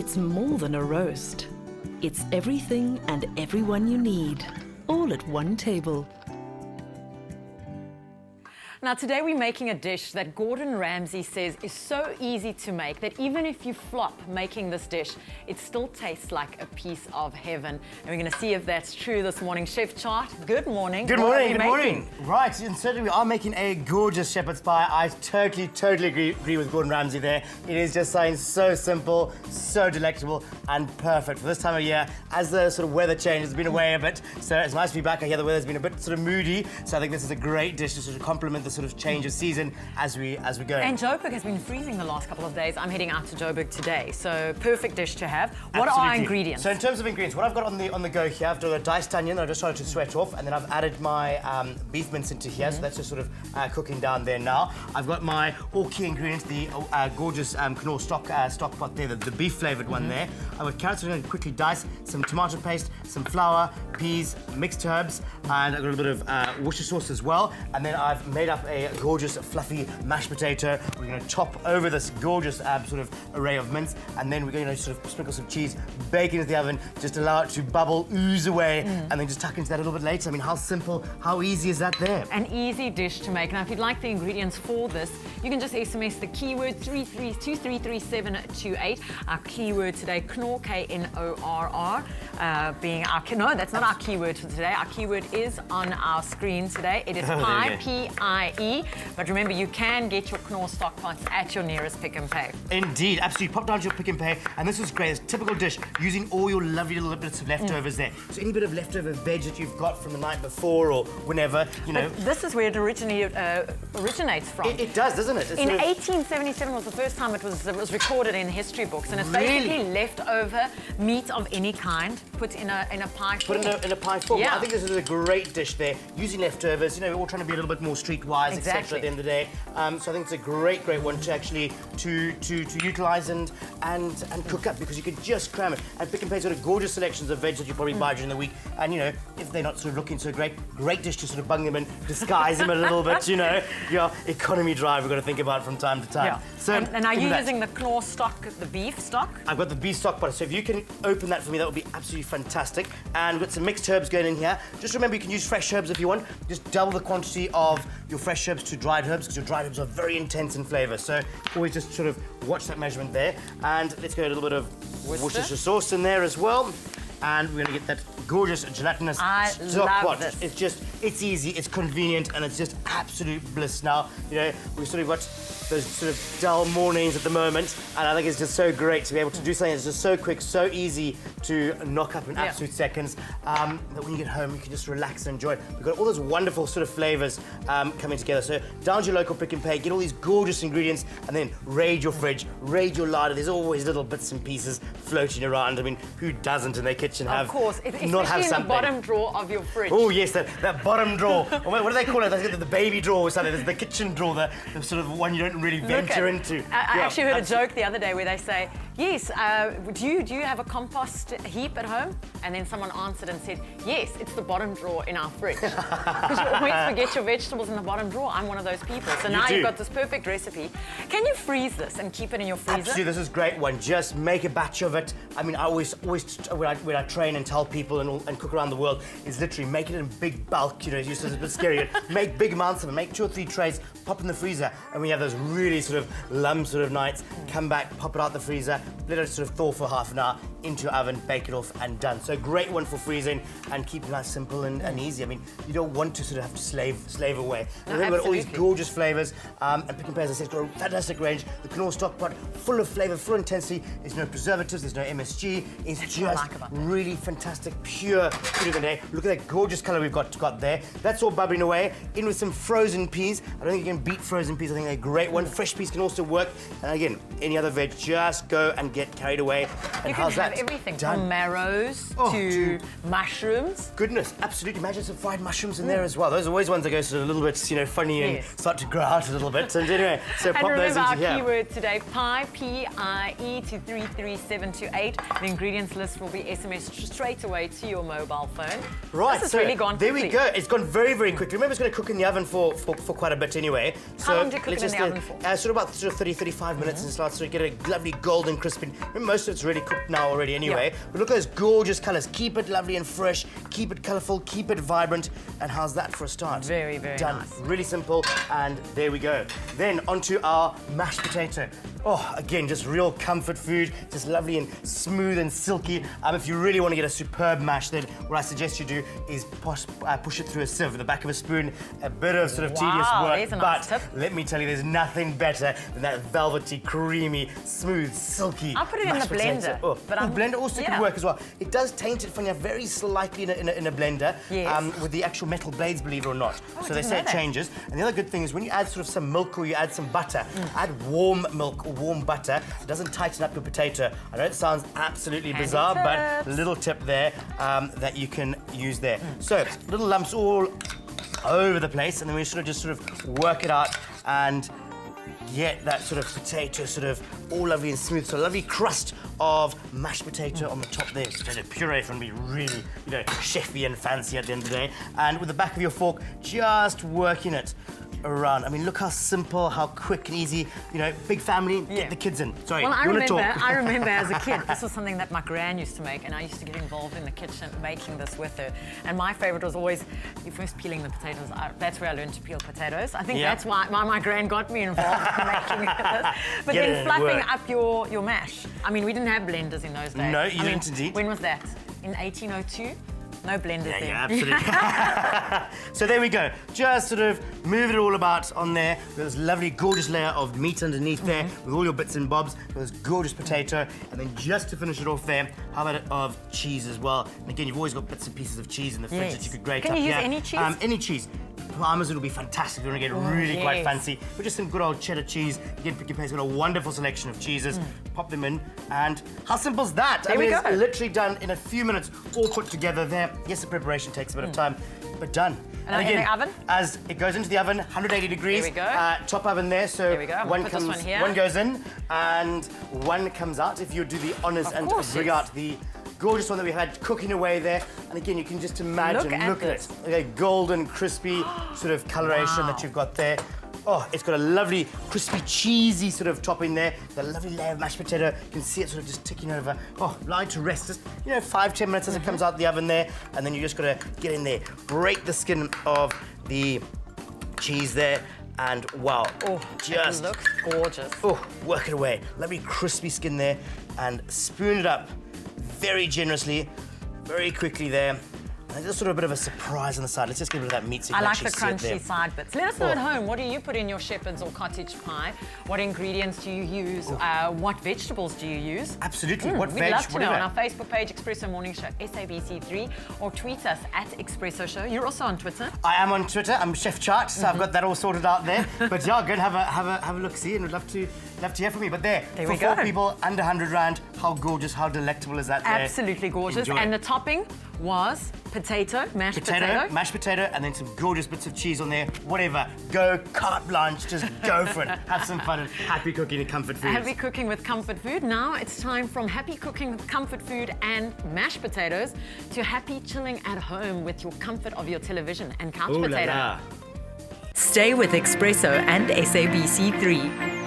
It's more than a roast. It's everything and everyone you need, all at one table. Now today we're making a dish that Gordon Ramsay says is so easy to make that even if you flop making this dish, it still tastes like a piece of heaven. And we're going to see if that's true this morning. Chef Chart, good morning. Good morning, good morning. Right, and certainly we are making a gorgeous shepherd's pie. I totally agree with Gordon Ramsay there. It is just something so simple, so delectable, and perfect for this time of year. As the sort of weather changes, it's been away a bit, so it's nice to be back. I hear the weather's been a bit sort of moody, so I think this is a great dish to sort of complement the sort of change of season as we go. And Joburg has been freezing the last couple of days. I'm heading out to Joburg today, so perfect dish to have. What are our ingredients? So in terms of ingredients, what I've got on the go here, I've done a diced onion that I just started to sweat off, and then I've added my beef mince into here, so that's just sort of cooking down there now. I've got my all key ingredients, the gorgeous KNORR stock pot there, the beef flavoured one there. I've got carrots I'm going to quickly dice, some tomato paste, some flour, peas, mixed herbs, and I've got a little bit of Worcestershire sauce as well. And then I've made up a gorgeous fluffy mashed potato. We're going to top over this gorgeous sort of array of mince, and then we're going to sort of sprinkle some cheese, bake it into the oven, just allow it to bubble, ooze away, and then just tuck into that a little bit later. I mean, how simple, how easy is that there? An easy dish to make. Now, if you'd like the ingredients for this, you can just SMS the keyword 2333728. Our keyword today, KNORR, K-N-O-R-R, being our... No, that's not our keyword for today. Our keyword is on our screen today. It is pie, P-I-E. But remember, you can get your KNORR stock pots at your nearest Pick and Pay. Indeed, absolutely. Pop down to your Pick and Pay, and this is great. It's a typical dish using all your lovely little bits of leftovers there. So any bit of leftover veg that you've got from the night before or whenever, you know. But this is where it originally originates from. It does, doesn't it? It's in 1877 was the first time it was recorded in history books, and it's basically leftover meat of any kind put in a pie form. Put in a pie form. Yeah. I think this is a great dish there, using leftovers. You know, we're all trying to be a little bit more streetwise, etc. At the end of the day. So I think it's a great one to actually to utilise and cook up, because you can just cram it. And Pick and Pay's got a gorgeous selections of veg that you probably buy during the week. And you know, if they're not sort of looking so great dish to sort of bung them in, disguise them a little bit. You know, your economy drive we've got to think about from time to time. Yeah. So and are you using the KNORR stock, the beef stock? I've got the beef stock pot, so if you can open that for me, that would be absolutely fantastic. And we've got some mixed herbs going in here. Just remember, you can use fresh herbs if you want. Just double the quantity of your fresh herbs to dried herbs, because your dried herbs are very intense in flavour. So always just sort of watch that measurement there. And let's go a little bit of Worcestershire sauce in there as well. And we're going to get that gorgeous gelatinous stock pot. It's easy, it's convenient, and it's just absolute bliss. Now, you know, we've sort of got those sort of dull mornings at the moment, and I think it's just so great to be able to do something that's just so quick, so easy to knock up in absolute seconds, that when you get home, you can just relax and enjoy it. We've got all those wonderful sort of flavours coming together. So down to your local Pick and Pay, get all these gorgeous ingredients, and then raid your fridge, raid your larder. There's always little bits and pieces floating around. I mean, who doesn't in their kitchen have Of course, not have especially in something? the bottom drawer of your fridge. Oh yes, that bottom drawer. What do they call it? The baby drawer or something. There's the kitchen drawer, the sort of one you don't really venture into. I actually heard a joke the other day where they say, yes, do you have a compost heap at home? And then someone answered and said, yes, it's the bottom drawer in our fridge. Because you always forget your vegetables in the bottom drawer. I'm one of those people. So now you've got this perfect recipe. Can you freeze this and keep it in your freezer? Absolutely, this is a great one. Just make a batch of it. I mean, I always when I train and tell people and cook around the world, is literally make it in big bulk. You know, it's a bit scary. Make big amounts of it. Make 2 or 3 trays, pop in the freezer, and we have those really sort of lump sort of nights. Come back, pop it out the freezer, let it sort of thaw for half an hour, into your oven, bake it off, and done. So great one for freezing and keep it nice, simple, and easy. I mean, you don't want to sort of have to slave away. No, and then we've got all these gorgeous flavours, and Pick and Pay, as I said, it's got a fantastic range. The KNORR stock pot, full of flavour, full of intensity. There's no preservatives, there's no MSG. It's just really fantastic, pure food of the day. Look at that gorgeous colour we've got there. That's all bubbling away. In with some frozen peas. I don't think you can beat frozen peas. I think they're a great one. Fresh peas can also work. And again, any other veg, just go and get carried away. And you can have everything from marrows to mushrooms. Goodness, absolutely. Imagine some fried mushrooms in there as well. Those are always ones that go sort of a little bit, you know, funny and start to grow out a little bit. So anyway, so pop those into here. And remember our keyword today, pie, P-I-E, to 33728. The ingredients list will be SMSed straight away to your mobile phone. Right, this has so really gone there quickly. we go. it's gone very, very quickly. Remember, it's going to cook in the oven for quite a bit anyway. So How long do you cook it in the oven for? Sort of about 30, 35 minutes and start to get a lovely golden crispy. Remember, most of it's really cooked now already anyway. But look at those gorgeous colours. Keep it lovely and fresh. Keep it colourful. Keep it vibrant. And how's that for a start? Very, very Done. nice. Really simple. And there we go. Then onto our mashed potato. Oh, again, just real comfort food. Just lovely and smooth and silky. If you really want to get a superb mash, then what I suggest you do is push it through a sieve with the back of a spoon. A bit of sort of tedious work, there's a nice but tip. let me tell you, there's nothing better than that velvety, creamy, smooth, silky. I'll put it in the mashed potato. blender, Oh, but the blender also can yeah. work as well. It does taint it, Fanya, very slightly in a blender. Yes. With the actual metal blades, believe it or not. Oh, So I they didn't say know it that. changes. And the other good thing is when you add sort of some milk or you add some butter, add warm milk or warm butter. It doesn't tighten up your potato. I know it sounds absolutely Handy bizarre, but tips. a little tip there that you can use there. So little lumps all over the place, and then we should just sort of work it out and get that sort of potato sort of all lovely and smooth. So a lovely crust of mashed potato on the top there. Potato puree is going to be really, chefy and fancy at the end of the day. And with the back of your fork, just working it around. I mean, look how simple, how quick and easy. Big family, get the kids in. Sorry, Well, you want to talk? I remember as a kid, this was something that my gran used to make, and I used to get involved in the kitchen making this with her. And my favourite was always you first peeling the potatoes. That's where I learned to peel potatoes. I think that's why my gran got me involved in making this. But Get it then in, fluffing work. up your mash. I mean, we didn't have blenders in those days. No, you didn't indeed. When was that? In 1802? No blenders then. Yeah, absolutely. So there we go. Just sort of move it all about on there with this lovely, gorgeous layer of meat underneath there with all your bits and bobs, with this gorgeous potato, and then just to finish it off there, how about of cheese as well? And again, you've always got bits and pieces of cheese in the fridge that you could grate Can up you use here. any cheese? Any cheese. Parmesan will be fantastic. You're going to get really quite yes. fancy. But just some good old cheddar cheese. Again, pick your place. We've got a wonderful selection of cheeses. Pop them in, and how simple is that? There we go. It's literally done in a few minutes, all put together there. Yes, the preparation takes a bit of time, but done. And in the oven? As it goes into the oven, 180 degrees. There we go. Top oven there, so There we go. I'm gonna put this one here. one goes in and one comes out. If you do the honours Of and course, bring yes. out the gorgeous one that we had cooking away there. And again, you can just imagine, Look at it. Okay, golden, crispy sort of coloration that you've got there. Oh, it's got a lovely, crispy, cheesy sort of topping there. The lovely layer of mashed potato. You can see it sort of just ticking over. Oh, lying to rest. Just, 5-10 minutes as it comes out the oven there. And then you just got to get in there, break the skin of the cheese there. And wow, It looks gorgeous. Oh, work it away. Lovely crispy skin there. And spoon it up very generously, very quickly there. And just sort of a bit of a surprise on the side. Let's just get rid of that meat so you I can like the actually see it there. crunchy side bits. Let us know at home, what do you put in your shepherd's or cottage pie? What ingredients do you use? What vegetables do you use? Absolutely. What We'd veg, love to know whatever. on our Facebook page, Expresso Morning Show, SABC3, or tweet us at Expresso Show. You're also on Twitter. I am on Twitter. I'm Chef Chart, so I've got that all sorted out there. But yeah, go and have a look, see, and we'd love to hear from you. But there we for go. 4 people under 100 rand, how gorgeous, how delectable is that? There? Absolutely gorgeous. Enjoy. And the topping was mashed potato. Mashed potato, and then some gorgeous bits of cheese on there. Whatever, go carte blanche, just go for it. Have some fun and happy cooking and comfort food. Happy cooking with comfort food. Now it's time from happy cooking with comfort food and mashed potatoes to happy chilling at home with your comfort of your television and couch Ooh la potato. la. Stay with Expresso and SABC3.